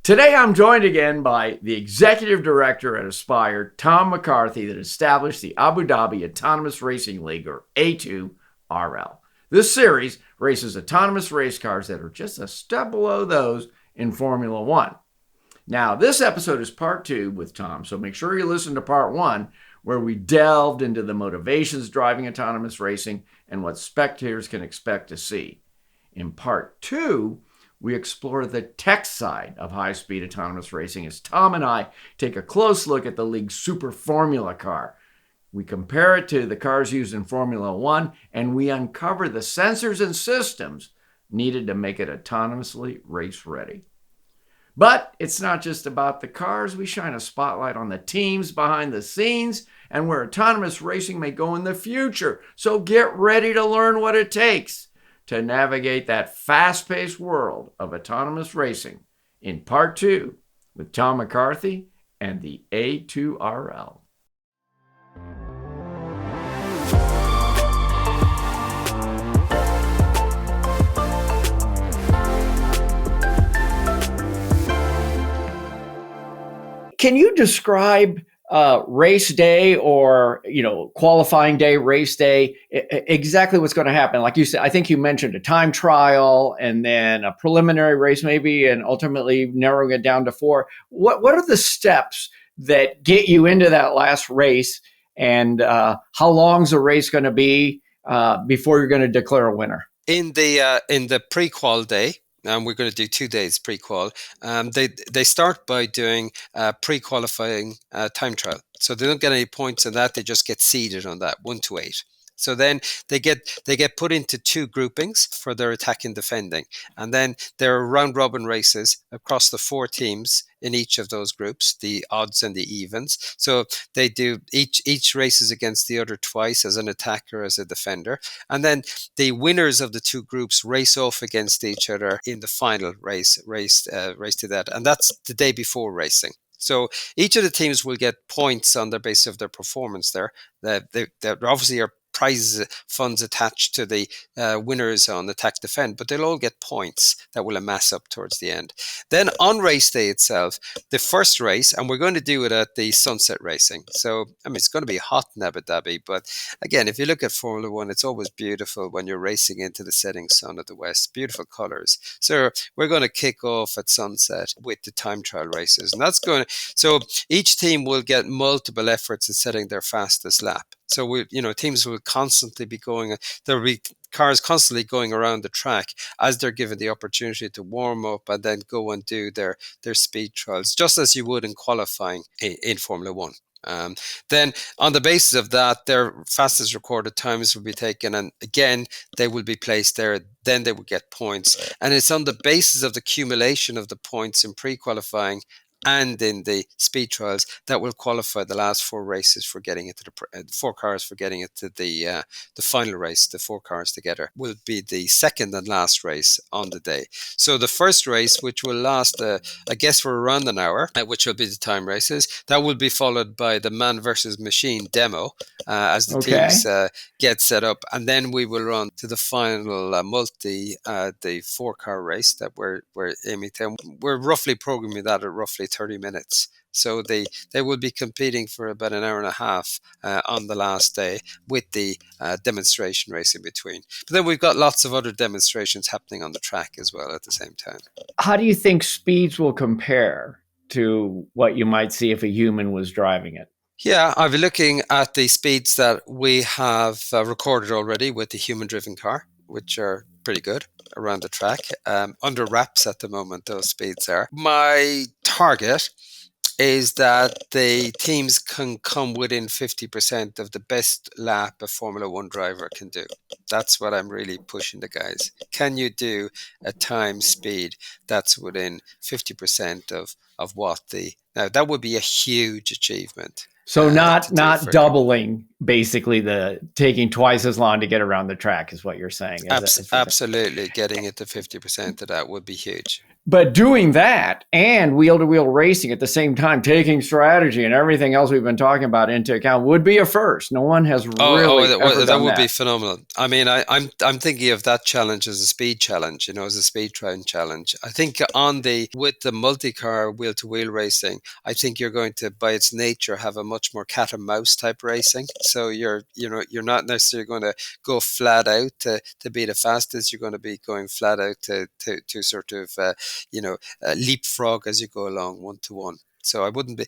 Today, I'm joined again by the executive director at Aspire, Tom McCarthy, that established the Abu Dhabi Autonomous Racing League, or A2RL. This series races autonomous race cars that are just a step below those in Formula One. Now, this episode is part 2 with Tom, so make sure you listen to part 1, where we delved into the motivations driving autonomous racing and what spectators can expect to see. In part 2, we explore the tech side of high-speed autonomous racing as Tom and I take a close look at the league's Super Formula car. We compare it to the cars used in Formula One, and we uncover the sensors and systems needed to make it autonomously race-ready. But it's not just about the cars. We shine a spotlight on the teams behind the scenes and where autonomous racing may go in the future. So get ready to learn what it takes to navigate that fast-paced world of autonomous racing in part 2 with Tom McCarthy and the A2RL. Can you describe race day or, qualifying day, race day, exactly what's going to happen? Like you said, I think you mentioned a time trial and then a preliminary race maybe, and ultimately narrowing it down to 4. What are the steps that get you into that last race, and how long's the race going to be before you're going to declare a winner? In the pre-qual day, and we're going to do 2 days pre-qual. They start by doing pre-qualifying time trial. So they don't get any points on that. They just get seeded on that 1 to 8. So then they get put into 2 groupings for their attack and defending, and then there are round robin races across the 4 teams in each of those groups, the odds and the evens. So they do each races against the other twice as an attacker, as a defender, and then the winners of the 2 groups race off against each other in the final race to that, and that's the day before racing. So each of the teams will get points on the basis of their performance there. There obviously are prizes, funds attached to the winners on attack defend, but they'll all get points that will amass up towards the end. Then on race day itself, the first race, and we're going to do it at the sunset racing. So, it's going to be hot in Abu Dhabi, but again, if you look at Formula One, it's always beautiful when you're racing into the setting sun of the west, beautiful colors. So we're going to kick off at sunset with the time trial races, and so each team will get multiple efforts at setting their fastest lap. So teams will constantly be there'll be cars constantly going around the track as they're given the opportunity to warm up and then go and do their speed trials, just as you would in qualifying in Formula One. Then on the basis of that, their fastest recorded times will be taken, and again, they will be placed there. Then they will get points. And it's on the basis of the accumulation of the points in pre-qualifying and in the speed trials that will qualify the last 4 races for getting it to the 4 cars for getting it to the final race. The 4 cars together will be the second and last race on the day. So the first race, which will last, I guess, for around an hour, which will be the time races, that will be followed by the man versus machine demo as the teams get set up, and then we will run to the final the 4-car race that we're aiming to. We're roughly programming that at roughly 30 minutes. So they will be competing for about an hour and a half on the last day with the demonstration race in between. But then we've got lots of other demonstrations happening on the track as well at the same time. How do you think speeds will compare to what you might see if a human was driving it? Yeah, I'll be looking at the speeds that we have recorded already with the human-driven car, which are pretty good around the track. Under wraps at the moment, those speeds are. My target is that the teams can come within 50% of the best lap a Formula One driver can do. That's what I'm really pushing the guys. Can you do a time speed that's within 50% of what now that would be a huge achievement. So not doubling, basically taking twice as long to get around the track is what you're saying. Absolutely. Getting it to 50% of that would be huge. But doing that and wheel to wheel racing at the same time, taking strategy and everything else we've been talking about into account, would be a first. No one has really ever That done would be that. phenomenal. I mean, I'm thinking of that challenge as a speed challenge, as a speed train challenge. I think on the with the multi-car wheel to wheel racing, I think you're going to, by its nature, have a much more cat and mouse type racing. So you're not necessarily going to go flat out to be the fastest. You're going to be going flat out to sort of leapfrog as you go along one to one. So I wouldn't be,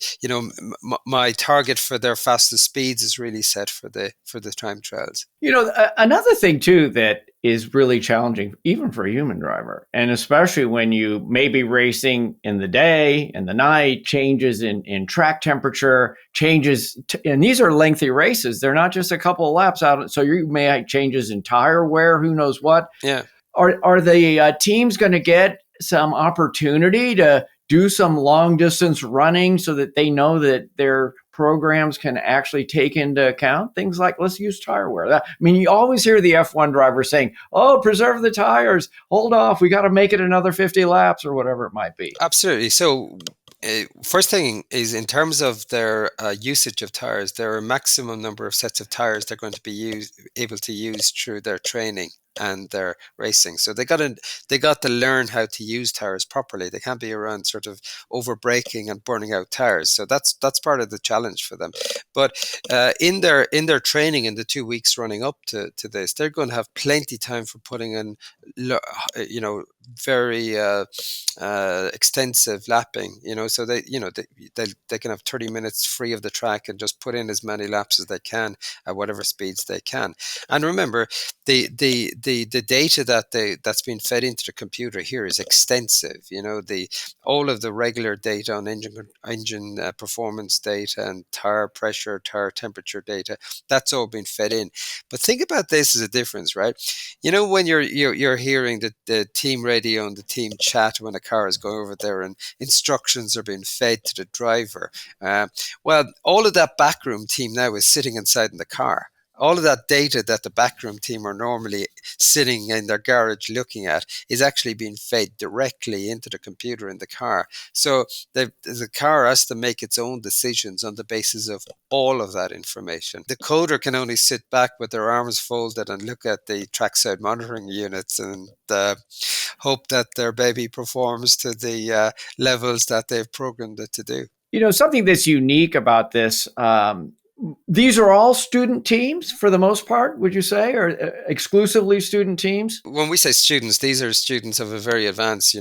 my target for their fastest speeds is really set for the time trials. Another thing too that is really challenging, even for a human driver, and especially when you may be racing in the day and the night, changes in track temperature, and these are lengthy races. They're not just a couple of laps out. So you may have changes in tire wear, who knows what. Yeah. Are the teams going to get some opportunity to do some long distance running so that they know that their programs can actually take into account things like, let's use tire wear? I mean, you always hear the F1 driver saying, oh, preserve the tires, hold off, we got to make it another 50 laps or whatever it might be. Absolutely. So first thing is, in terms of their usage of tires, there are a maximum number of sets of tires they're going to be able to use through their training and their racing. So they got to learn how to use tires properly. They can't be around sort of over braking and burning out tires. So that's part of the challenge for them. But in their training in the 2 weeks running up to this, they're going to have plenty time for putting in very extensive lapping, so they can have 30 minutes free of the track and just put in as many laps as they can at whatever speeds they can. And remember, the data that's been fed into the computer here is extensive. All of the regular data on engine performance data and tire pressure, tire temperature data, that's all been fed in. But think about this as a difference, right? When you're hearing the team radio and the team chat when a car is going over there and instructions are being fed to the driver. Well, all of that backroom team now is sitting inside in the car. All of that data that the backroom team are normally sitting in their garage looking at is actually being fed directly into the computer in the car. So the car has to make its own decisions on the basis of all of that information. The coder can only sit back with their arms folded and look at the trackside monitoring units and hope that their baby performs to the levels that they've programmed it to do. Something that's unique about this, these are all student teams for the most part, would you say, or exclusively student teams? When we say students, these are students of a very advanced,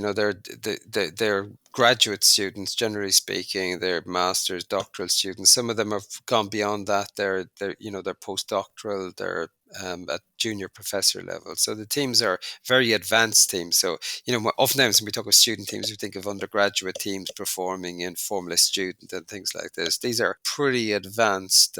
they're graduate students, generally speaking. They're masters, doctoral students. Some of them have gone beyond that. They're postdoctoral, they're at junior professor level. So the teams are very advanced teams. So, oftentimes when we talk of student teams, we think of undergraduate teams performing in Formula Student and things like this. These are pretty advanced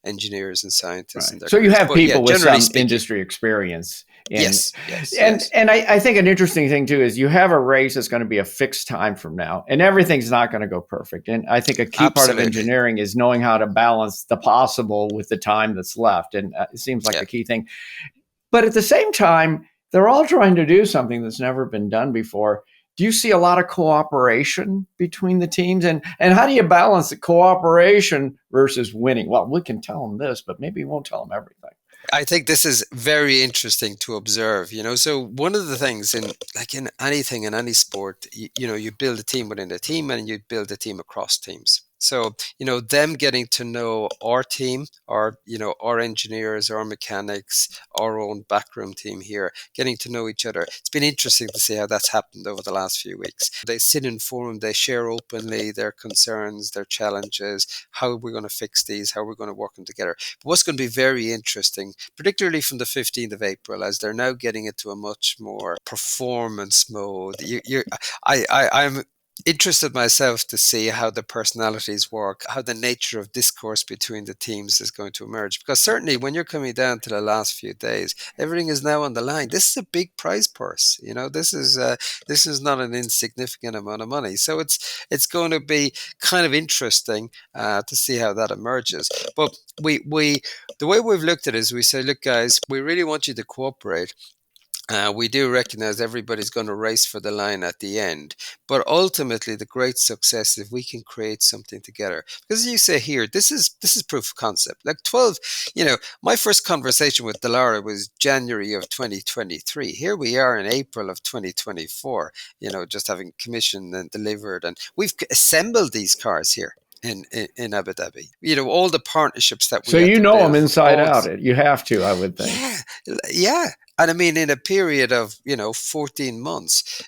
engineers and scientists. Right. So you have people with some industry experience. Yes. And I think an interesting thing too is you have a race that's going to be a fixed time from now, and everything's not going to go perfect. And I think a key part of engineering is knowing how to balance the possible with the time that's left. And it seems like the key thing. But at the same time, they're all trying to do something that's never been done before. Do you see a lot of cooperation between the teams? And how do you balance the cooperation versus winning? Well, we can tell them this, but maybe we won't tell them everything. I think this is very interesting to observe, So one of the things in anything, in any sport, you build a team within a team and you build a team across teams. So, them getting to know our team, our engineers, our mechanics, our own backroom team here, getting to know each other. It's been interesting to see how that's happened over the last few weeks. They sit in forum, they share openly their concerns, their challenges, how we're going to fix these, how we're going to work them together. But what's going to be very interesting, particularly from the 15th of April, as they're now getting into a much more performance mode. I'm interested myself to see how the personalities work, how the nature of discourse between the teams is going to emerge. Because certainly when you're coming down to the last few days, everything is now on the line. This is a big prize purse. This is not an insignificant amount of money. So it's going to be kind of interesting to see how that emerges. But the way we've looked at it is we say, look, guys, we really want you to cooperate. We do recognize everybody's going to race for the line at the end, but ultimately the great success is if we can create something together. Because as you say here, this is proof of concept. Like 12, my first conversation with Dallara was January of 2023. Here we are in April of 2024. Just having commissioned and delivered, and we've assembled these cars here. In Abu Dhabi, all the partnerships that So we had you to know them build, inside out. You have to, I would think. yeah, yeah. And I mean, in a period of, 14 months,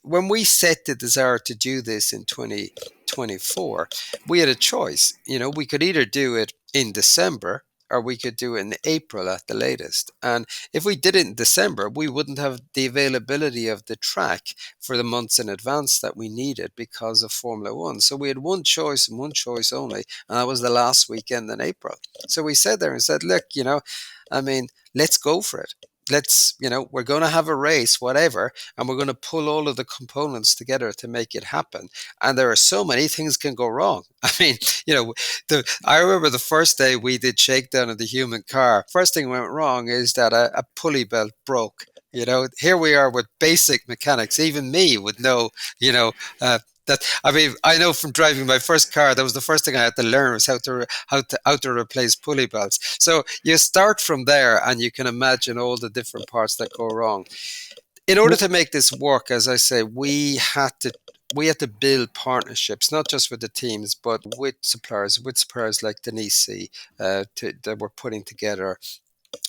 when we set the desire to do this in 2024, we had a choice. We could either do it in December or we could do it in April at the latest. And if we did it in December, we wouldn't have the availability of the track for the months in advance that we needed because of Formula One. So we had one choice and one choice only, and that was the last weekend in April. So we sat there and said, look, I mean, let's go for it. We're going to have a race, whatever, and we're going to pull all of the components together to make it happen. And there are so many things can go wrong. I mean, I remember the first day we did shakedown of the human car. First thing went wrong is that a pulley belt broke. Here we are with basic mechanics. Even me would know, that I mean, I know from driving my first car, that was the first thing I had to learn was how to replace pulley belts. So you start from there, and you can imagine all the different parts that go wrong. In order to make this work, as I say, we had to build partnerships, not just with the teams, but with suppliers like Denisi, that we're putting together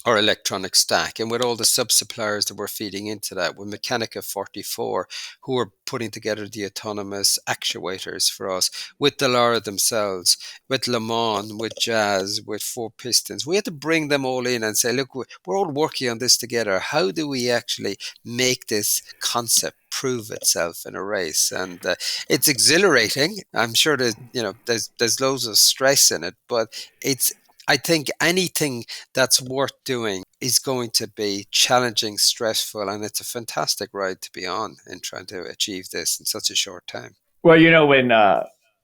our electronic stack, and with all the sub suppliers that we're feeding into that, with Mechanica 44, who are putting together the autonomous actuators for us, with Dallara themselves, with Le Mans, with Jazz, with Four Pistons. We had to bring them all in and say, look, we're all working on this together. How do we actually make this concept prove itself in a race? And it's exhilarating. I'm sure that there's loads of stress in it, but I think anything that's worth doing is going to be challenging, stressful, and it's a fantastic ride to be on in trying to achieve this in such a short time. Well, when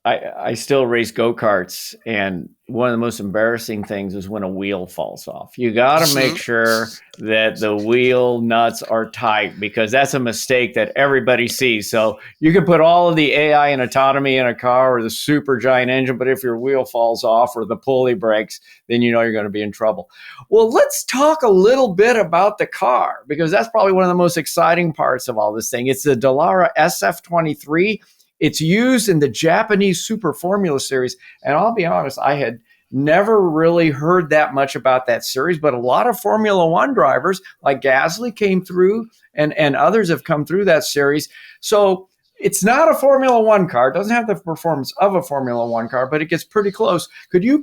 I still race go karts, and one of the most embarrassing things is when a wheel falls off. You got to make sure that the wheel nuts are tight, because that's a mistake that everybody sees. So you can put all of the AI and autonomy in a car or the super giant engine, but if your wheel falls off or the pulley breaks, then you're going to be in trouble. Well, let's talk a little bit about the car, because that's probably one of the most exciting parts of all this thing. It's the Dallara SF23. It's used in the Japanese Super Formula Series. And I'll be honest, I had never really heard that much about that series, but a lot of Formula One drivers like Gasly came through, and others have come through that series. So it's not a Formula One car. It doesn't have the performance of a Formula One car, but it gets pretty close. Could you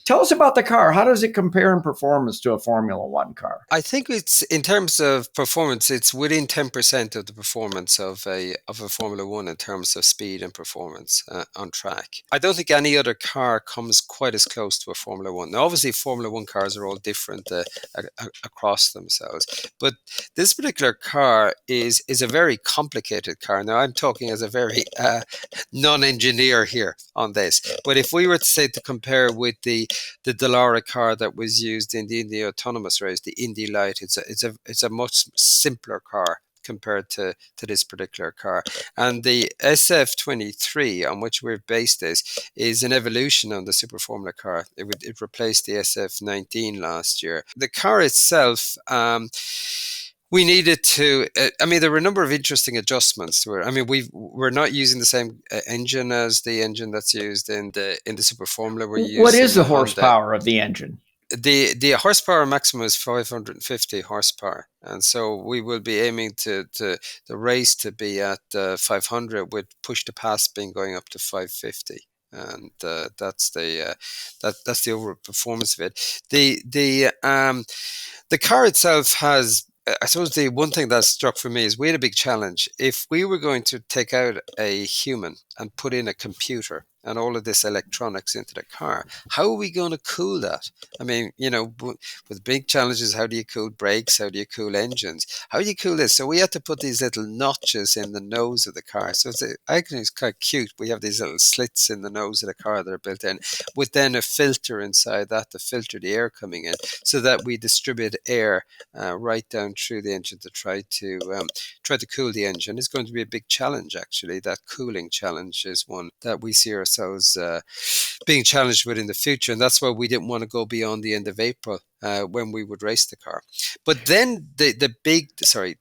tell us about the car? How does it compare in performance to a Formula One car? I think it's, in terms of performance, it's within 10% of the performance of a Formula One in terms of speed and performance on track. I don't think any other car comes quite as close to a Formula One. Now, obviously, Formula One cars are all different across themselves, but this particular car is a very complicated car. Now, I'm talking as a very non-engineer here on this, but if we were to say, to compare with the Dallara car that was used in the Indy autonomous race, the Indy Light, it's a much simpler car compared to this particular car. And the SF23, on which we've based this, is an evolution on the Super Formula car. It replaced the SF19 last year. The car itself, we needed to. There were a number of interesting adjustments to it. We're not using the same engine as the engine that's used in the Super Formula. What is the horsepower of the engine? The horsepower maximum is 550 horsepower, and so we will be aiming to the race to be at 500, with push to pass being going up to 550. And that's the overall performance of it. The car itself has, I suppose, the one thing that struck for me is we had a big challenge. If we were going to take out a human and put in a computer and all of this electronics into the car. How are we going to cool that? I mean, with big challenges, how do you cool brakes? How do you cool engines? How do you cool this? So we had to put these little notches in the nose of the car. So I think it's quite cute. We have these little slits in the nose of the car that are built in, with then a filter inside that to filter the air coming in, so that we distribute air right down through the engine to try to cool the engine. It's going to be a big challenge, actually. That cooling challenge is one that we see ourselves being challenged with in the future, and that's why we didn't want to go beyond the end of April when we would race the car. But then the big, sorry.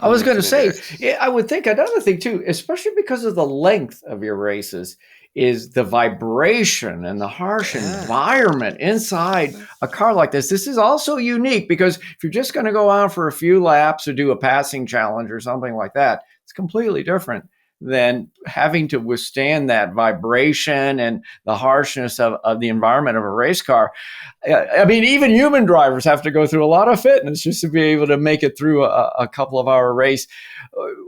I was going to say, I would think another thing too, especially because of the length of your races, is the vibration and the harsh environment inside a car like this. This is also unique because if you're just going to go out for a few laps or do a passing challenge or something like that, it's completely different than having to withstand that vibration and the harshness of the environment of a race car. I mean, even human drivers have to go through a lot of fitness just to be able to make it through a couple of hour race.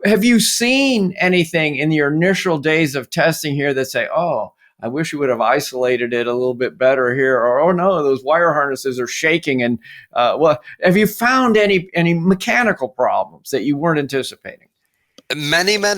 Have you seen anything in your initial days of testing here that say, oh, I wish you would have isolated it a little bit better here, or oh no, those wire harnesses are shaking? And well, have you found any mechanical problems that you weren't anticipating? Many. Well,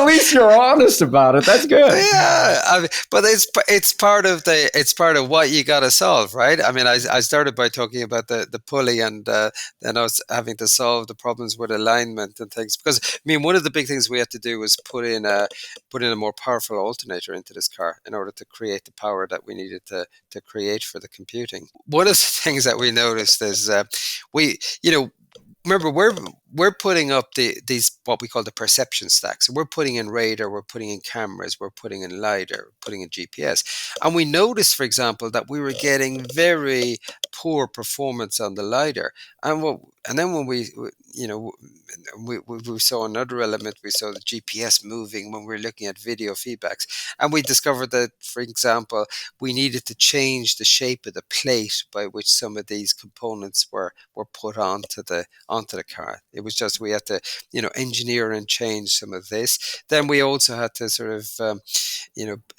at least you're honest about it. That's good. Yeah, I mean, but it's part of what you got to solve, right? I mean, I started by talking about the pulley, and then I was having to solve the problems with alignment and things. Because I mean, one of the big things we had to do was put in a more powerful alternator into this car in order to create the power that we needed to create for the computing. One of the things that we noticed is remember, we're putting up these what we call the perception stacks. So we're putting in radar, we're putting in cameras, we're putting in LiDAR, putting in GPS. And we noticed, for example, that we were getting very poor performance on the LiDAR. And then when we saw another element, we saw the GPS moving when we were looking at video feedbacks. And we discovered that, for example, we needed to change the shape of the plate by which some of these components were put onto the car. It was just, we had to, engineer and change some of this. Then we also had to sort of,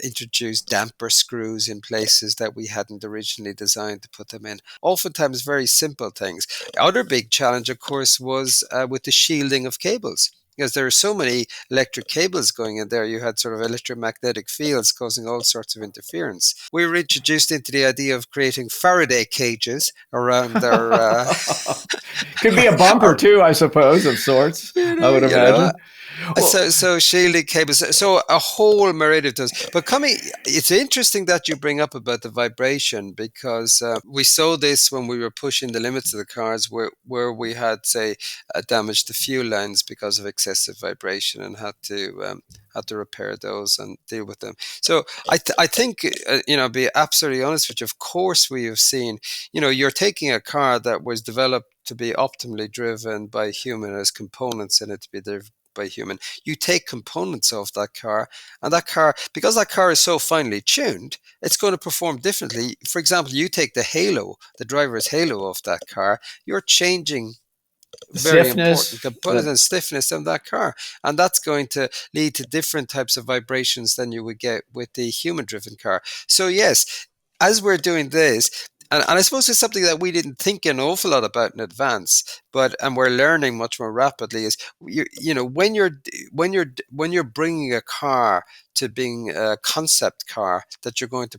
introduce damper screws in places that we hadn't originally designed to put them in. Oftentimes very simple things. Other big challenge, of course, was with the shielding of cables. Because there are so many electric cables going in there, you had sort of electromagnetic fields causing all sorts of interference. We were introduced into the idea of creating Faraday cages around our... Could be a bumper too, I suppose, of sorts, I would imagine. So shielding cables, so a whole myriad of those. But it's interesting that you bring up about the vibration, because we saw this when we were pushing the limits of the cars, where we had, say, damaged the fuel lines because of excessive vibration, and had to repair those and deal with them. So I think, be absolutely honest with you, of course we have seen, you're taking a car that was developed to be optimally driven by human, as components in it to be driven by human. You take components of that car, and that car, because that car is so finely tuned, it's going to perform differently. For example, you take the driver's halo of that car, you're changing very stiffness, important components and stiffness of that car, and that's going to lead to different types of vibrations than you would get with the human-driven car. So yes, as we're doing this, and I suppose it's something that we didn't think an awful lot about in advance, and we're learning much more rapidly, is when you're bringing a car to being a concept car that you're going to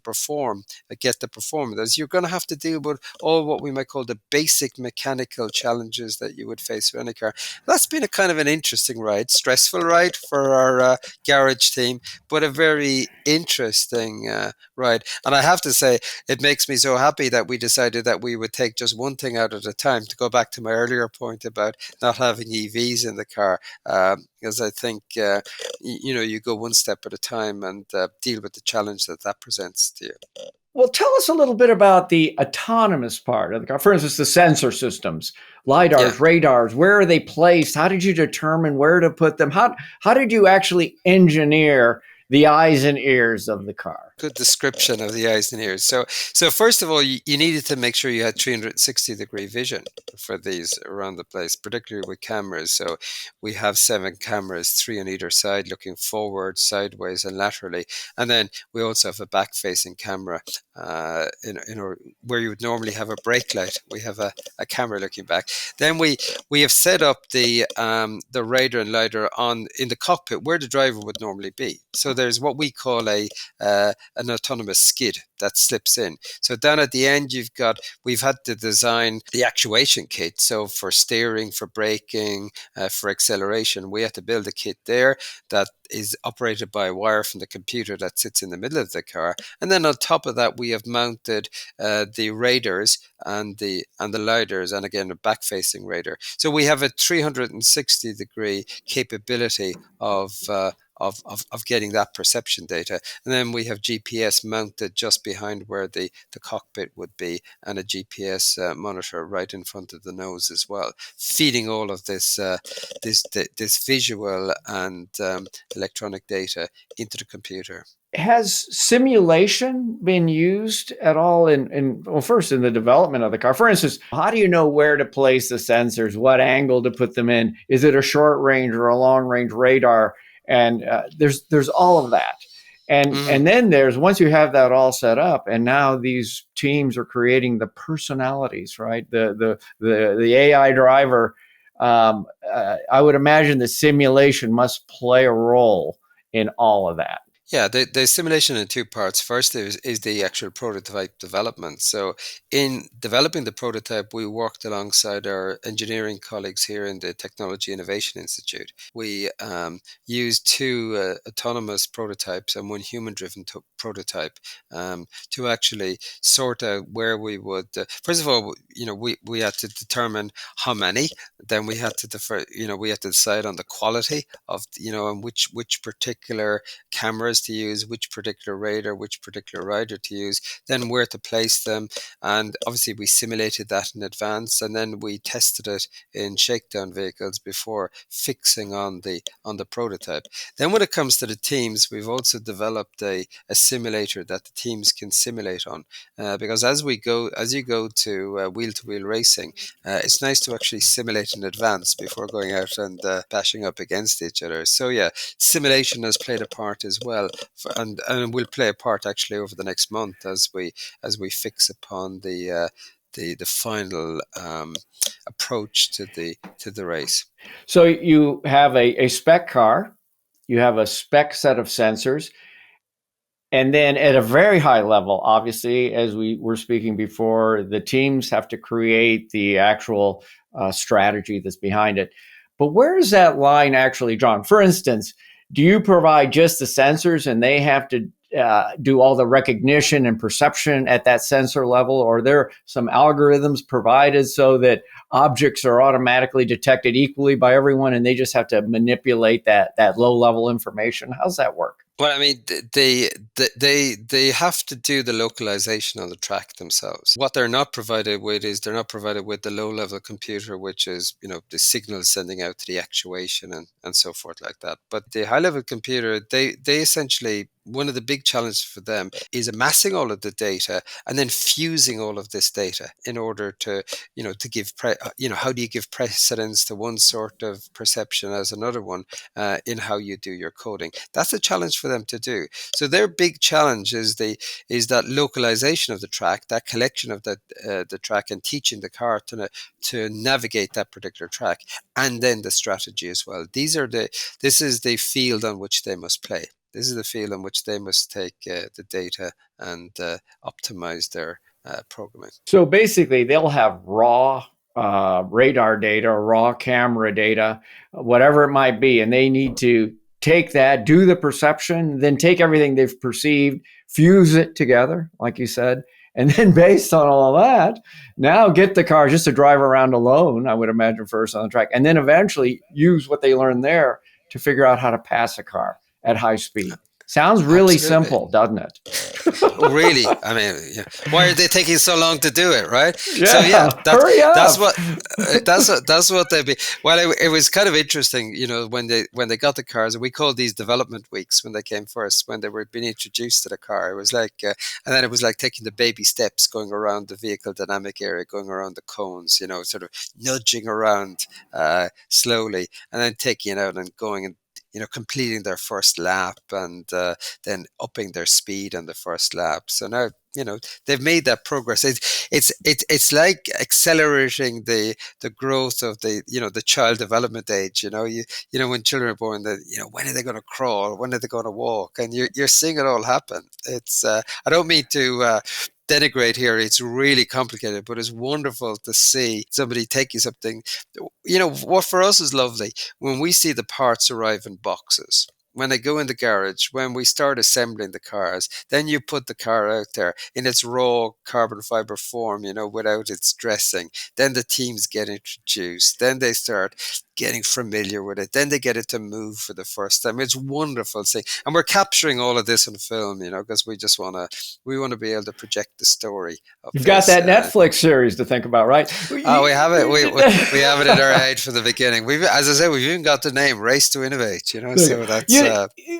get the performance, you're going to have to deal with all what we might call the basic mechanical challenges that you would face with any car. That's been a kind of an interesting ride, stressful ride for our garage team, but a very interesting ride. And I have to say, it makes me so happy that we decided that we would take just one thing out at a time, to go back to my earlier point about not having EVs in the car, because I think you go one step at a time and deal with the challenge that presents to you. Well, tell us a little bit about the autonomous part of the car. For instance, the sensor systems, LiDARs, radars, where are they placed? How did you determine where to put them? How did you actually engineer the eyes and ears of the car? Good description of the eyes and ears. So first of all, you needed to make sure you had 360-degree vision for these around the place, particularly with cameras. So we have 7 cameras, 3 on either side, looking forward, sideways, and laterally. And then we also have a back-facing camera where you would normally have a brake light. We have a camera looking back. Then we have set up the radar and lidar in the cockpit where the driver would normally be. So there's what we call an autonomous skid that slips in. So down at the end, we've had to design the actuation kit. So for steering, for braking, for acceleration, we had to build a kit there that is operated by a wire from the computer that sits in the middle of the car. And then on top of that, we have mounted the radars and the lidars, and again a back-facing radar. So we have a 360-degree capability of getting that perception data. And then we have GPS mounted just behind where the cockpit would be, and a GPS monitor right in front of the nose as well, feeding all of this visual and electronic data into the computer. Has simulation been used at all first in the development of the car? For instance, how do you know where to place the sensors, what angle to put them in? Is it a short range or a long range radar? And there's all of that. And then once you have that all set up, and now these teams are creating the personalities, right? The AI driver, I would imagine the simulation must play a role in all of that. Yeah, the simulation in 2 parts. First is the actual prototype development. So in developing the prototype, we worked alongside our engineering colleagues here in the Technology Innovation Institute. We used 2 autonomous prototypes and 1 human-driven prototype to actually sort out where we would. First of all, we had to determine how many. Then we had to we had to decide on the quality of and which particular cameras to use, which particular radar, which particular rider to use, then where to place them. And obviously we simulated that in advance, and then we tested it in shakedown vehicles before fixing on the prototype. Then when it comes to the teams, we've also developed a simulator that the teams can simulate on, because as you go to wheel-to-wheel racing, it's nice to actually simulate in advance before going out and bashing up against each other. So yeah, simulation has played a part as well, and will play a part actually over the next month as we fix upon the final approach to the race. So you have a spec car, you have a spec set of sensors, and then at a very high level, obviously, as we were speaking before, the teams have to create the actual strategy that's behind it. But where is that line actually drawn? For instance, do you provide just the sensors and they have to do all the recognition and perception at that sensor level? Or are there some algorithms provided so that objects are automatically detected equally by everyone and they just have to manipulate that low-level information? How's that work? Well, I mean, they have to do the localization on the track themselves. What they're not provided with is the low-level computer, which is, the signal sending out to the actuation and so forth like that. But the high-level computer, they essentially, one of the big challenges for them is amassing all of the data and then fusing all of this data in order to, to give, how do you give precedence to one sort of perception as another one in how you do your coding? That's a challenge for them to do. So their big challenge is that localization of the track, that collection of the track, and teaching the car to navigate that particular track, and then the strategy as well. This is the field on which they must play. This is the field on which they must take the data and optimize their programming. So basically, they'll have raw radar data, raw camera data, whatever it might be, and they need to take that, do the perception, then take everything they've perceived, fuse it together, like you said, and then based on all of that, now get the car just to drive around alone, I would imagine, first on the track, and then eventually use what they learned there to figure out how to pass a car at high speed. Sounds really Absolutely. simple, doesn't it? Really, I mean, yeah. Why are they taking so long to do it, right? So yeah, Yeah, hurry that's up. what that's what they be. Well, it was kind of interesting, you know, when they got the cars. We called these development weeks when they came first, when they were being introduced to the car. It was like, and then it was like taking the baby steps, going around the vehicle dynamic area, going around the cones, you know, sort of nudging around slowly, and then taking it out and going and, you know, completing their first lap, and then upping their speed on the first lap. So now, you know, they've made that progress. It's like accelerating the growth of the, you know, the child development age. You know, when children are born, that, you know, when are they going to crawl? When are they going to walk? And you're seeing it all happen. It's I don't mean to denigrate here. It's really complicated, but it's wonderful to see somebody taking something. You know, what for us is lovely when we see the parts arrive in boxes. When they go in the garage, when we start assembling the cars, then you put the car out there in its raw carbon fiber form, you know, without its dressing. Then the teams get introduced. Then they start getting familiar with it. Then they get it to move for the first time. It's wonderful seeing, and we're capturing all of this on film, you know, because we want to be able to project the story of You've got this. that Netflix series to think about, right? Oh, we have it. We have it in our head from the beginning. We've, as I said, we've even got the name "Race to Innovate." You know, so that's you,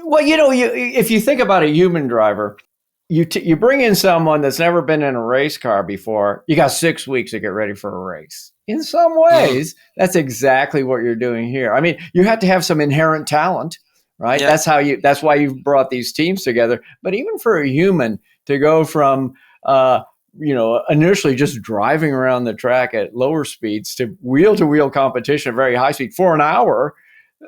well, you know, if you think about a human driver, you bring in someone that's never been in a race car before. You got 6 weeks to get ready for a race. In some mm, ways, that's exactly what you're doing here. I mean, you have to have some inherent talent, right? yeah. That's why you've brought these teams together. But even for a human to go from initially just driving around the track at lower speeds to wheel competition at very high speed for an hour,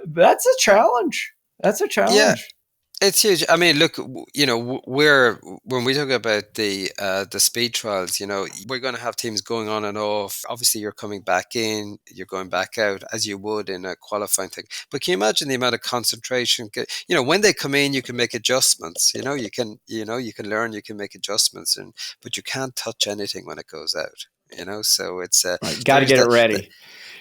that's a challenge. That's a Yeah, challenge. it's huge. I mean, look, you know, we're when we talk about the speed trials, you know, we're going to have teams going on and off. Obviously, you're coming back in, you're going back out, as you would in a qualifying thing. But can you imagine the amount of concentration? You know, when they come in, you can make adjustments. You can learn, you can make adjustments, but you can't touch anything when it goes out. You know, so it's Right, got to there's get it the ready.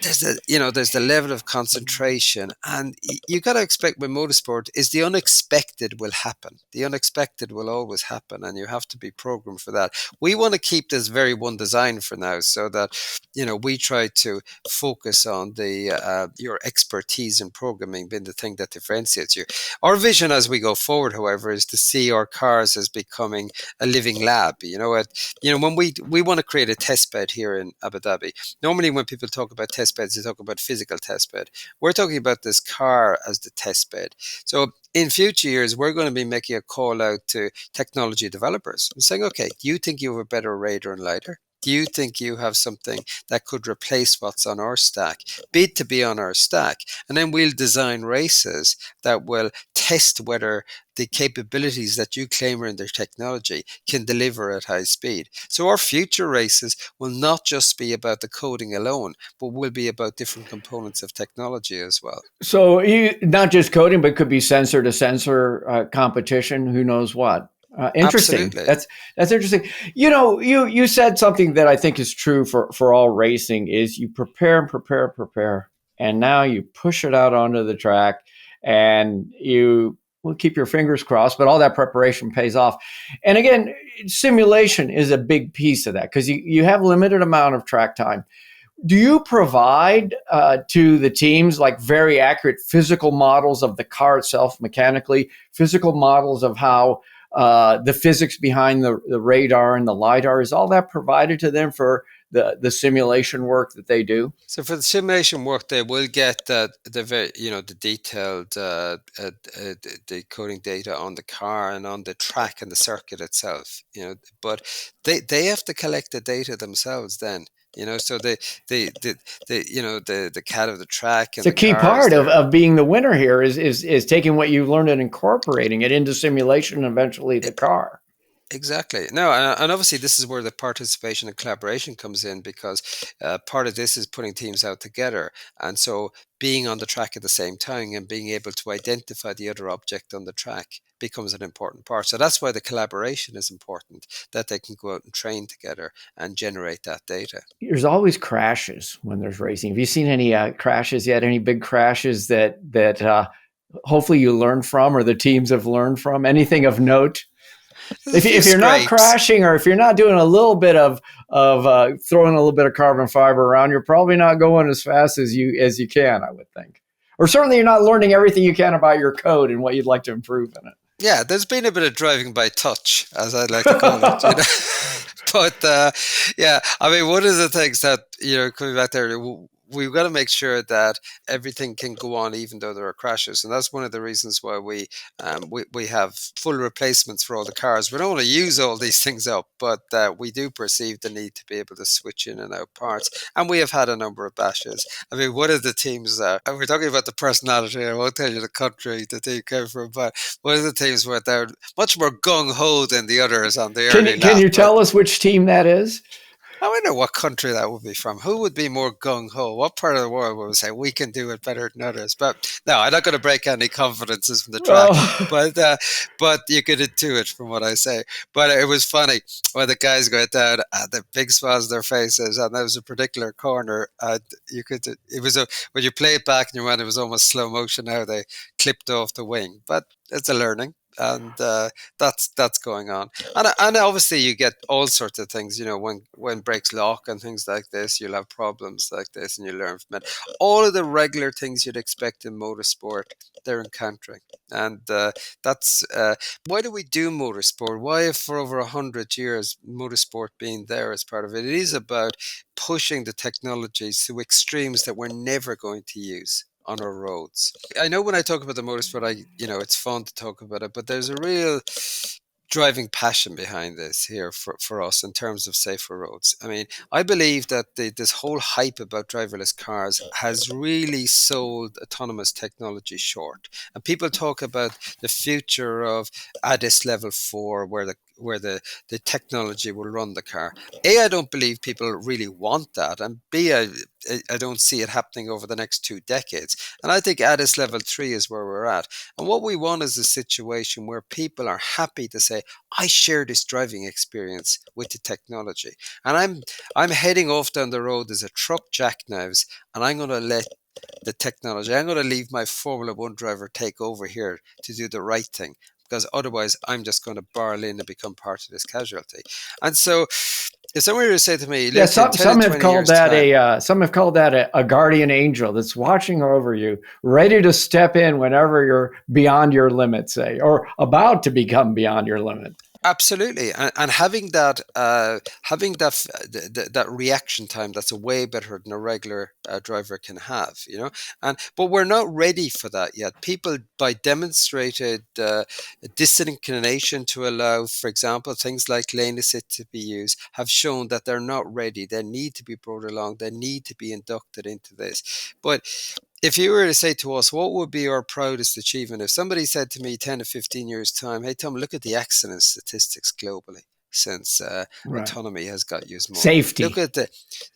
there's the level of concentration, and you got to expect with motorsport is the unexpected will happen. The unexpected will always happen, and you have to be programmed for that. We want to keep this very one design for now, so that, you know, we try to focus on the your expertise in programming being the thing that differentiates you. Our vision as we go forward, however, is to see our cars as becoming a living lab. When we want to create a test bed here in Abu Dhabi. Normally, when people talk about test beds, they talk about physical test bed. We're talking about this car as the test bed. So in future years, we're going to be making a call out to technology developers and saying, okay, do you think you have a better radar and lidar? Do you think you have something that could replace what's on our stack? Bid to be on our stack. And then we'll design races that will test whether the capabilities that you claim are in their technology can deliver at high speed. So our future races will not just be about the coding alone, but will be about different components of technology as well. So not just coding, but could be sensor to sensor competition. Who knows what? Interesting. Absolutely. That's interesting. You know, you said something that I think is true for all racing is you prepare and prepare and prepare, and now you push it out onto the track, and you will keep your fingers crossed. But all that preparation pays off. And again, simulation is a big piece of that because you have limited amount of track time. Do you provide to the teams like very accurate physical models of the car itself mechanically, physical models of how the physics behind the radar and the lidar? Is all that provided to them for the simulation work that they do? So for the simulation work, they will get the very, you know, the detailed the coding data on the car and on the track and the circuit itself. You know, but they have to collect the data themselves. Then, you know, so the cat of the track It's and a the key cars part there. of being the winner here is taking what you've learned and incorporating it into simulation and eventually the car. Exactly. No, and obviously this is where the participation and collaboration comes in, because part of this is putting teams out together, and so being on the track at the same time and being able to identify the other object on the track becomes an important part. So that's why the collaboration is important, that they can go out and train together and generate that data. There's always crashes when there's racing. Have you seen any crashes yet? Any big crashes that hopefully you learn from, or the teams have learned from? Anything of note? There's a few If you're not scrapes. crashing, or if you're not doing a little bit of throwing a little bit of carbon fiber around, you're probably not going as fast as you can, I would think. Or certainly you're not learning everything you can about your code and what you'd like to improve in Yeah, there's been a bit of driving by touch, as I like to call it, you know. it. But yeah, I mean, one of the things that, coming back there, we've got to make sure that everything can go on even though there are crashes, and that's one of the reasons why we have full replacements for all the cars. We don't want to use all these things up, but we do perceive the need to be able to switch in and out parts, and we have had a number of bashes. I mean, one of the teams, and we're talking about the personality, I won't tell you the country the team came from, but one of the teams were there much more gung ho than the others on the early Can lap. you tell us which team that is? I wonder what country that would be from. Who would be more gung ho? What part of the world would say we can do it better than others? But no, I'm not going to break any confidences from the track. Oh, But you could intuit from what I say. But it was funny when the guys went down, the big smiles on their faces, and there was a particular corner, and you could. It was when you play it back in your mind, it was almost slow motion how they clipped off the wing. But it's a learning. And that's going on, and obviously you get all sorts of things. When brakes lock and things like this, you'll have problems like this, and you learn from it. All of the regular things you'd expect in motorsport, they're encountering, and that's why do we do motorsport? Why have for over 100 years motorsport been there as part of it? It is about pushing the technologies to extremes that we're never going to use on our roads. I know when I talk about the motorsport, it's fun to talk about it, but there's a real driving passion behind this here for us in terms of safer roads. I mean, I believe that this whole hype about driverless cars has really sold autonomous technology short. And people talk about the future of ADAS level 4, where the technology will run the car. A, I don't believe people really want that, and B, I don't see it happening over the next 2 decades. And I think ADAS level 3 is where we're at. And what we want is a situation where people are happy to say, I share this driving experience with the technology. And I'm heading off down the road as a truck jackknives, and I'm going to let the technology, I'm going to leave my Formula One driver take over here to do the right thing. Because otherwise, I'm just going to barrel in and become part of this casualty. And so, if someone were to say to me, yeah. look, in 10 Some and have 20 called years' that time, some have called that a guardian angel that's watching over you, ready to step in whenever you're beyond your limit, say, or about to become beyond your limit. absolutely, and having that reaction time that's a way better than a regular driver can have. And but we're not ready for that yet. People, by demonstrated disinclination to allow, for example, things like lane assist to be used, have shown that they're not ready. They need to be brought along. They need to be inducted into this. But if you were to say to us, what would be our proudest achievement? If somebody said to me 10 to 15 years' time, hey, Tom, look at the accident statistics globally since Right. autonomy has got used more. Look Safety. at the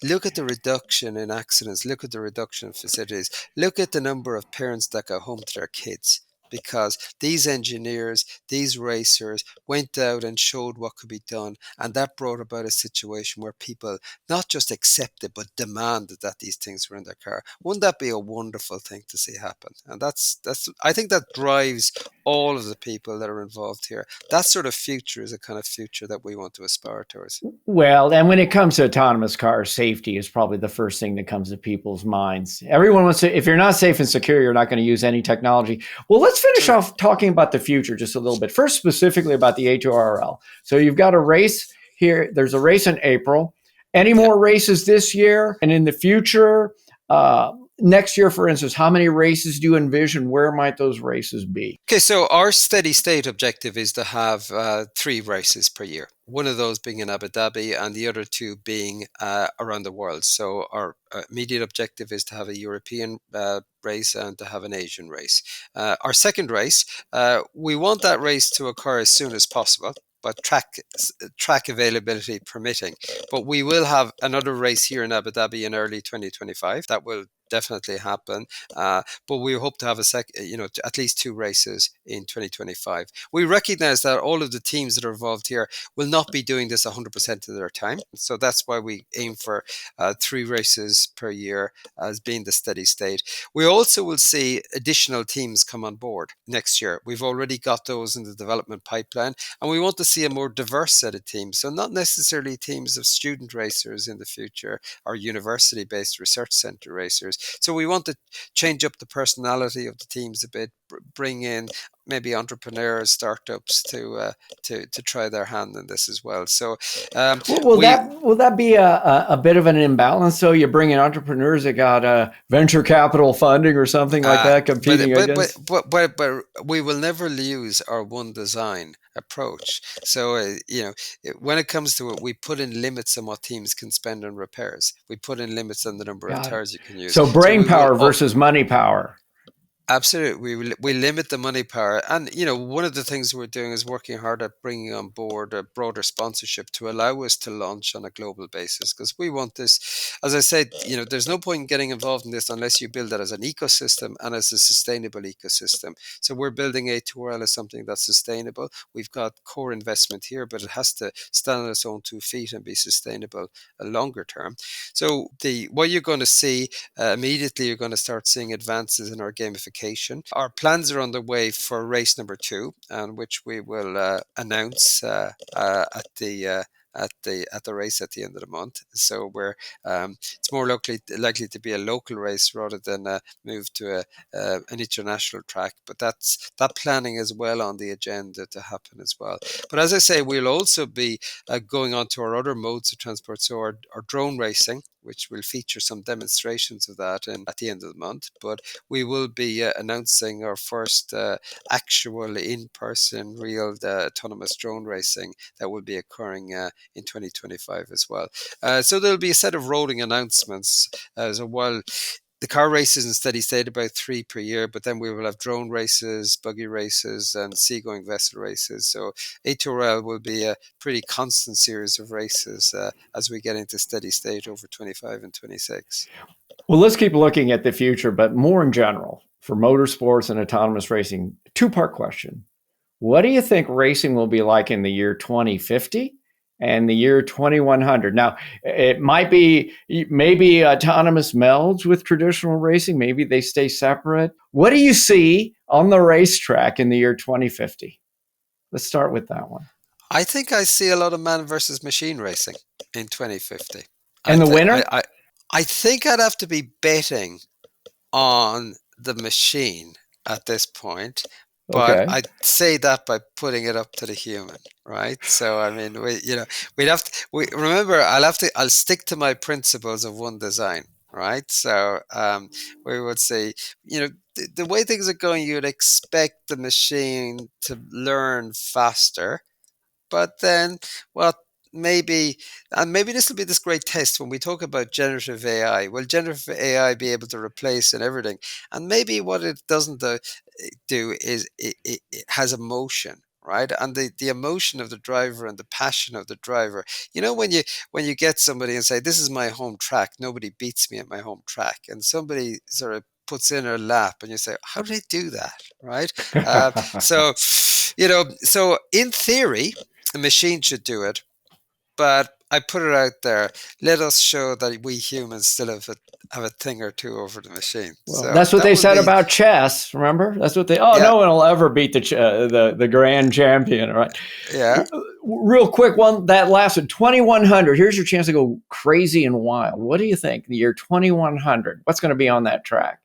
look at the reduction in accidents. Look at the reduction in facilities. Look at the number of parents that go home to their kids because these engineers, these racers went out and showed what could be done, and that brought about a situation where people not just accepted but demanded that these things were in their car. Wouldn't that be a wonderful thing to see happen? And that's I think that drives all of the people that are involved here. That sort of future is a kind of future that we want to aspire towards. Well, and when it comes to autonomous cars, safety is probably the first thing that comes to people's minds. Everyone wants to, if you're not safe and secure, you're not going to use any technology. Well, let's finish True. off talking about the future just a little bit. First, specifically about the A2RL. So you've got a race here. There's a race in April. Any Yeah. more races this year and in the future? Next year, for instance, how many races do you envision? Where might those races be? Okay, so our steady state objective is to have 3 races per year. One of those being in Abu Dhabi, and the other 2 being around the world. So our immediate objective is to have a European race and to have an Asian race. Our second race, we want that race to occur as soon as possible, but track availability permitting. But we will have another race here in Abu Dhabi in early 2025 that will definitely happen. But we hope to have at least 2 races in 2025. We recognize that all of the teams that are involved here will not be doing this 100% of their time. So that's why we aim for 3 races per year as being the steady state. We also will see additional teams come on board next year. We've already got those in the development pipeline, and we want to see a more diverse set of teams. So not necessarily teams of student racers in the future or university-based research center racers. So we want to change up the personality of the teams a bit, bring in maybe entrepreneurs, startups to try their hand in this as well. So will that be a bit of an imbalance? So you bring in entrepreneurs that got venture capital funding or something like that competing against. But we will never lose our one design approach. So when it comes to it, we put in limits on what teams can spend on repairs. We put in limits on the number of tires you can use. So brain power versus money power. Absolutely. We limit the money power. And, one of the things we're doing is working hard at bringing on board a broader sponsorship to allow us to launch on a global basis. Because we want this, as I said, there's no point in getting involved in this unless you build it as an ecosystem and as a sustainable ecosystem. So we're building A2RL as something that's sustainable. We've got core investment here, but it has to stand on its own 2 feet and be sustainable a longer term. So what you're going to see immediately, you're going to start seeing advances in our gamification. Our plans are underway for race number 2, which we will announce at the race at the end of the month. So it's more likely to be a local race rather than move to an international track. But that planning is well on the agenda to happen as well. But as I say, we'll also be going on to our other modes of transport. So our drone racing, which will feature some demonstrations of that at the end of the month. But we will be announcing our first actual in-person real autonomous drone racing that will be occurring in 2025 as well. So there'll be a set of rolling announcements as well. The car races in steady state about 3 per year, but then we will have drone races, buggy races, and seagoing vessel races. So A2RL will be a pretty constant series of races as we get into steady state over 25 and 26. Well, let's keep looking at the future, but more in general for motorsports and autonomous racing. 2-part question. What do you think racing will be like in the year 2050? And the year 2100. Now, it might be maybe autonomous melds with traditional racing. Maybe they stay separate. What do you see on the racetrack in the year 2050? Let's start with that one. I think I see a lot of man versus machine racing in 2050. And the winner? I think I'd have to be betting on the machine at this point. But okay. I'd say that by putting it up to the human, right? So I mean, I'll stick to my principles of one design, right? So we would say, the way things are going, you'd expect the machine to learn faster, but then, maybe this will be this great test when we talk about generative AI. Will generative AI be able to replace and everything? And maybe what it doesn't do is it has emotion, right? And the emotion of the driver and the passion of the driver. When you get somebody and say, "This is my home track. Nobody beats me at my home track," and somebody sort of puts in her lap, and you say, "How do they do that?" Right? So in theory, a machine should do it. But I put it out there. Let us show that we humans still have a thing or two over the machine. Well, so that's what they said about chess. Remember? That's what no one will ever beat the grand champion, right? Yeah. Real quick, that lasted 2100. Here's your chance to go crazy and wild. What do you think? The year 2100. What's going to be on that track?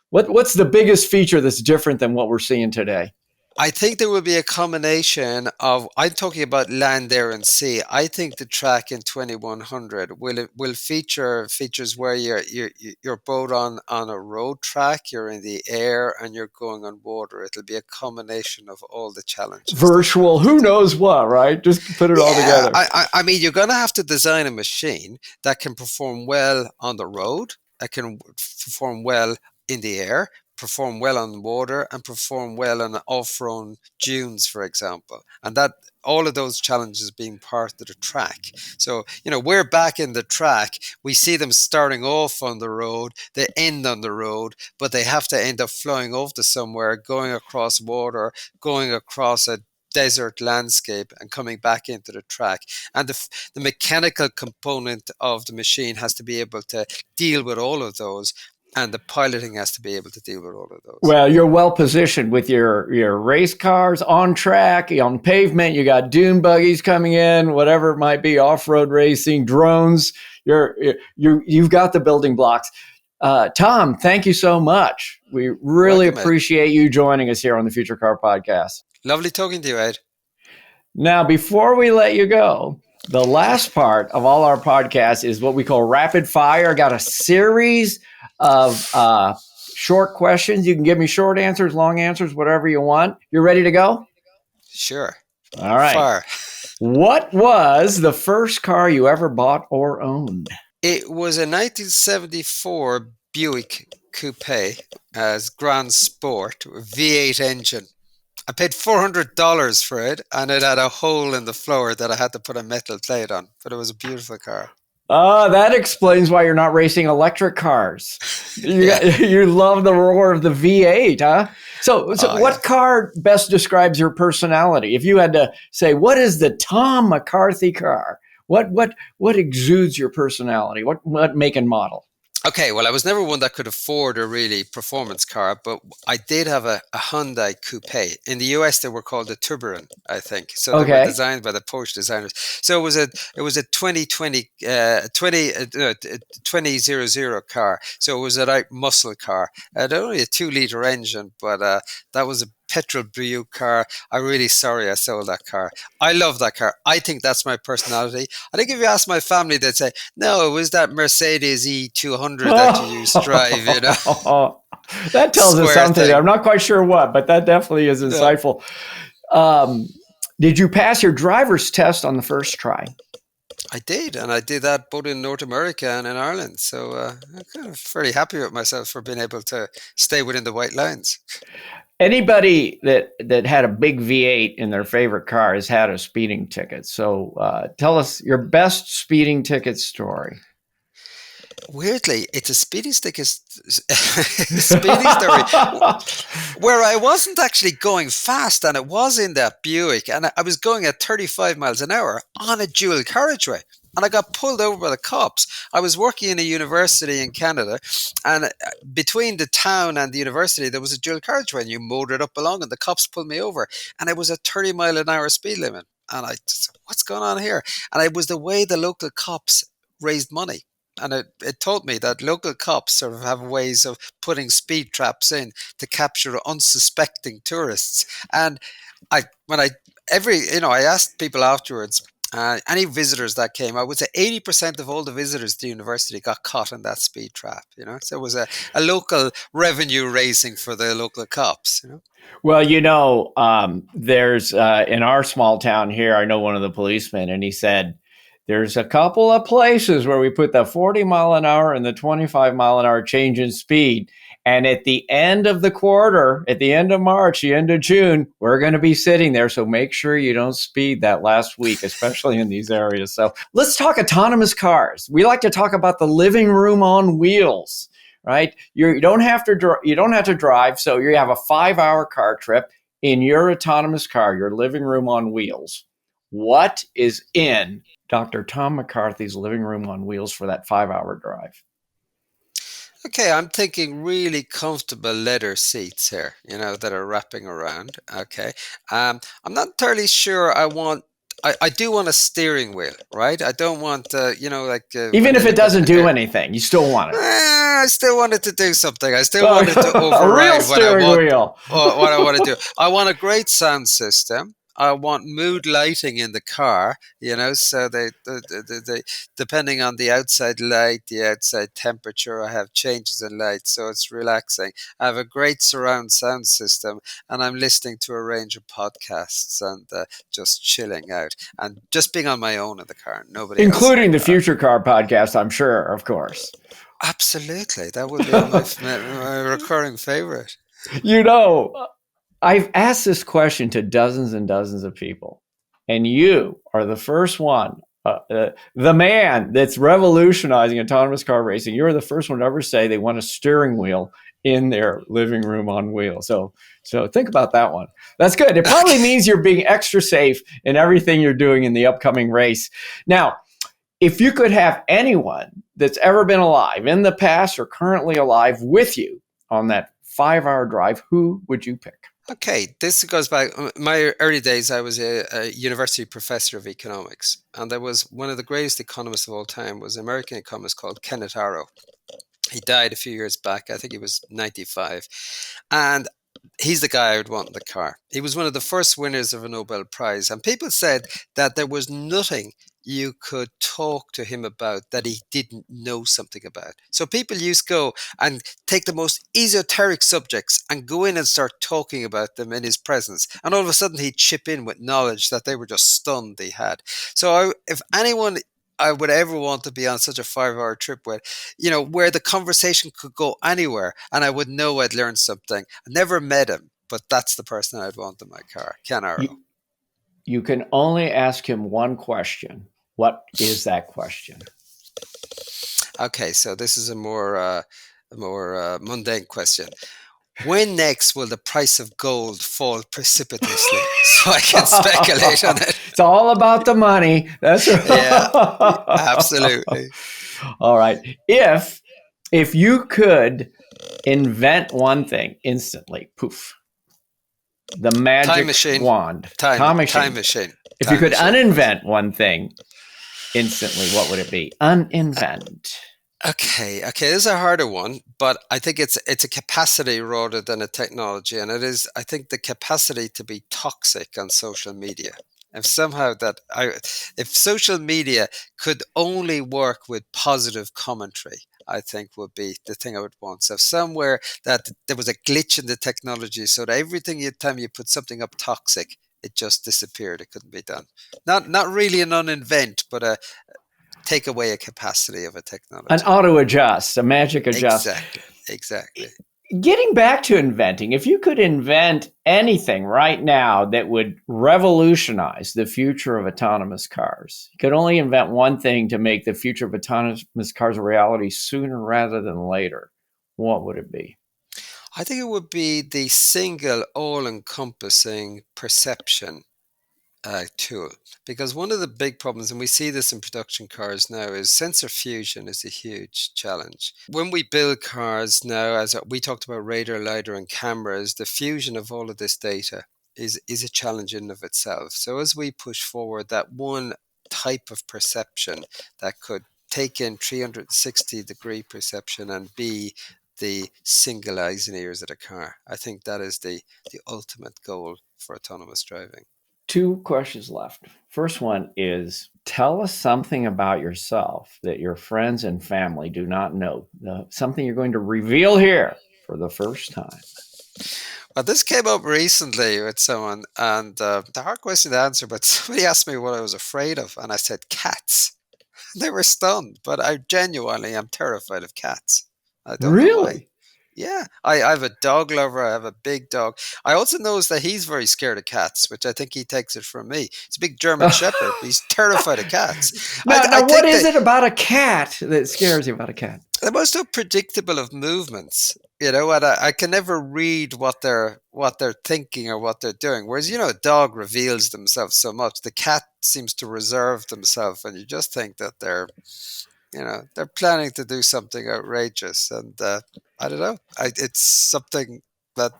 What's the biggest feature that's different than what we're seeing today? I think there will be a combination of, I'm talking about land, air, and sea. I think the track in 2100 will features where you're both on a road track, you're in the air, and you're going on water. It'll be a combination of all the challenges. Virtual, who knows what, right? Just put it all together. I mean, you're going to have to design a machine that can perform well on the road, that can perform well in the air, perform well on water and perform well on off-road dunes, for example. And that all of those challenges being part of the track. So, we're back in the track. We see them starting off on the road, they end on the road, but they have to end up flying off to somewhere, going across water, going across a desert landscape and coming back into the track. And the mechanical component of the machine has to be able to deal with all of those. And the piloting has to be able to deal with all of those. Well, you're well positioned with your race cars on track, on pavement. You got dune buggies coming in, whatever it might be, off-road racing, drones. You've got the building blocks. Tom, thank you so much. We really appreciate you joining us here on the Future Car Podcast. Lovely talking to you, Ed. Now, before we let you go, the last part of all our podcasts is what we call rapid fire. I got a series of short questions. You can give me short answers, long answers, whatever you want. You ready to go? Sure. All right. Fire. What was the first car you ever bought or owned? It was a 1974 Buick Coupe as Grand Sport V8 engine. I paid $400 for it, and it had a hole in the floor that I had to put a metal plate on. But it was a beautiful car. That explains why you're not racing electric cars. You love the roar of the V8, huh? So what car best describes your personality? If you had to say, what is the Tom McCarthy car? What exudes your personality? What make and model? Okay, well, I was never one that could afford a really performance car, but I did have a Hyundai Coupe. In the US, they were called the Tiburon, I think. So they were designed by the Porsche designers. So it was a 2000 car. So it was a muscle car. It had only a 2-liter engine, but that was a petrol Buick car. I'm really sorry I sold that car. I love that car. I think that's my personality. I think if you ask my family, they'd say, no, it was that Mercedes E200 that you used to drive, That tells us something. Thing. I'm not quite sure what, but that definitely is insightful. Did you pass your driver's test on the first try? I did, and I did that both in North America and in Ireland. So I'm kind of fairly happy with myself for being able to stay within the white lines. Anybody that had a big V8 in their favorite car has had a speeding ticket. So tell us your best speeding ticket story. Weirdly, it's a speeding story where I wasn't actually going fast, and it was in that Buick, and I was going at 35 miles an hour on a dual carriageway. And I got pulled over by the cops. I was working in a university in Canada, and between the town and the university, there was a dual carriageway, and you motored up along, and the cops pulled me over. And it was a 30-mile-an-hour speed limit. And I just, what's going on here? And it was the way the local cops raised money. And it taught me that local cops sort of have ways of putting speed traps in to capture unsuspecting tourists. And I asked people afterwards, any visitors that came, I would say 80% of all the visitors to the university got caught in that speed trap, So it was a local revenue raising for the local cops, Well, there's in our small town here, I know one of the policemen, and he said, there's a couple of places where we put the 40 mile an hour and the 25 mile an hour change in speed. And at the end of the quarter, at the end of March, the end of June, we're going to be sitting there. So make sure you don't speed that last week, especially in these areas. So let's talk autonomous cars. We like to talk about the living room on wheels, right? You don't have to drive. So you have a 5-hour car trip in your autonomous car, your living room on wheels. What is in Dr. Tom McCarthy's living room on wheels for that 5-hour drive? Okay, I'm thinking really comfortable leather seats here, that are wrapping around. Okay. I'm not entirely sure I do want a steering wheel, right? I don't want, even if it doesn't do anything, you still want it. I still want it to do something. I still want it to override a real steering wheel. What I want to do. I want a great sound system. I want mood lighting in the car, so they depending on the outside light, the outside temperature, I have changes in light, so it's relaxing. I have a great surround sound system, and I'm listening to a range of podcasts and just chilling out and just being on my own in the car. Nobody including else the Future Car Podcast, I'm sure, of course. Absolutely, that would be my recurring favorite. You know, I've asked this question to dozens and dozens of people, and you are the first one, the man that's revolutionizing autonomous car racing. You're the first one to ever say they want a steering wheel in their living room on wheels. So think about that one. That's good. It probably Okay. means you're being extra safe in everything you're doing in the upcoming race. Now, if you could have anyone that's ever been alive in the past or currently alive with you on that 5 hour drive, who would you pick? Okay, this goes back. My early days, I was a university professor of economics, and there was one of the greatest economists of all time was an American economist called Kenneth Arrow. He died a few years back. I think he was 95, and he's the guy I would want in the car. He was one of the first winners of a Nobel Prize, and people said that there was nothing you could talk to him about that he didn't know something about. So people used to go and take the most esoteric subjects and go in and start talking about them in his presence, and all of a sudden he'd chip in with knowledge that they were just stunned he had. So if anyone I would ever want to be on such a 5 hour trip with, where the conversation could go anywhere and I would know I'd learn something. I never met him, but that's the person I'd want in my car, Ken Arrow. You, you can only ask him one question. What is that question? Okay, so this is a more mundane question. When next will the price of gold fall precipitously so I can speculate on it? It's all about the money. That's Yeah, right. absolutely. All right. If you could invent one thing instantly, poof, the Time magic machine, wand, time time time machine. machine, If you time could machine. uninvent one thing instantly, what would it be? Uninvent. Okay, this is a harder one, but I think it's a capacity rather than a technology, and it is I think the capacity to be toxic on social media. If somehow if social media could only work with positive commentary, I think would be the thing I would want. So somewhere that there was a glitch in the technology, so that time you put something up toxic, it just disappeared. It couldn't be done. Not really an uninvent, but a take away a capacity of a An technology. auto adjust, a magic adjust. Exactly. Exactly. Getting back to inventing, if you could invent anything right now that would revolutionize the future of autonomous cars, you could only invent one thing to make the future of autonomous cars a reality sooner rather than later. What would it be? I think it would be the single all-encompassing perception tool, because one of the big problems, and we see this in production cars now, is sensor fusion is a huge challenge. When we build cars now, as we talked about radar, lidar, and cameras, the fusion of all of this data is a challenge in of itself. So as we push forward that one type of perception that could take in 360-degree perception and be the single eyes and ears of the car, I think that is the ultimate goal for autonomous driving. Two questions left. First one is tell us something about yourself that your friends and family do not know. Something you're going to reveal here for the first time. Well, this came up recently with someone, and the hard question to answer, but somebody asked me what I was afraid of, and I said cats. They were stunned, but I genuinely am terrified of cats. I don't know why. Really? Yeah, I have a dog lover. I have a big dog. I also notice that he's very scared of cats, which I think he takes it from me. He's a big German Shepherd, but he's terrified of cats. I Now, what think is that it about a cat that scares you about a cat? they're most unpredictable of movements, and I can never read what they're thinking or what they're doing. Whereas, a dog reveals themselves so much. The cat seems to reserve themselves, and you just think that they're planning to do something outrageous. And I don't know. It's something that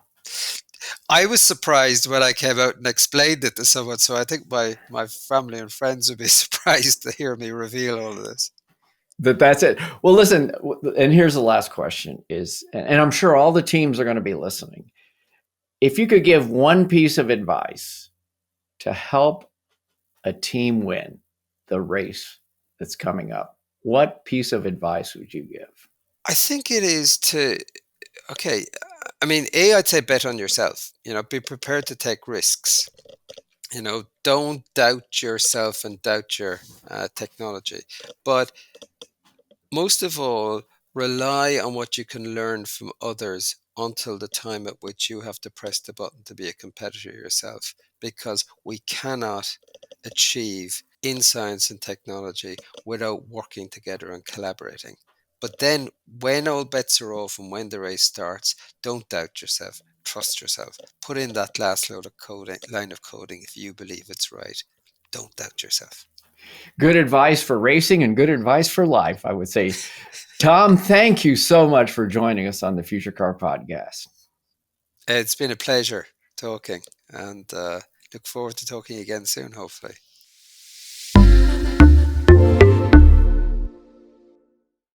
I was surprised when I came out and explained it to someone. So I think my family and friends would be surprised to hear me reveal all of this. That's it. Well, listen, and here's the last question is, and I'm sure all the teams are going to be listening. If you could give one piece of advice to help a team win the race that's coming up, what piece of advice would you give? I think it is to Okay. I mean, I'd say bet on yourself. Be prepared to take risks. Don't doubt yourself and doubt your technology. But most of all, Rely on what you can learn from others until the time at which you have to press the button to be a competitor yourself, because we cannot achieve in science and technology without working together and collaborating. But then, when all bets are off and when the race starts, don't doubt yourself. Trust yourself. Put in that last line of coding if you believe it's right. Don't doubt yourself. Good advice for racing and good advice for life, I would say. Tom, thank you so much for joining us on the Future Car Podcast. It's been a pleasure talking, and look forward to talking again soon, hopefully.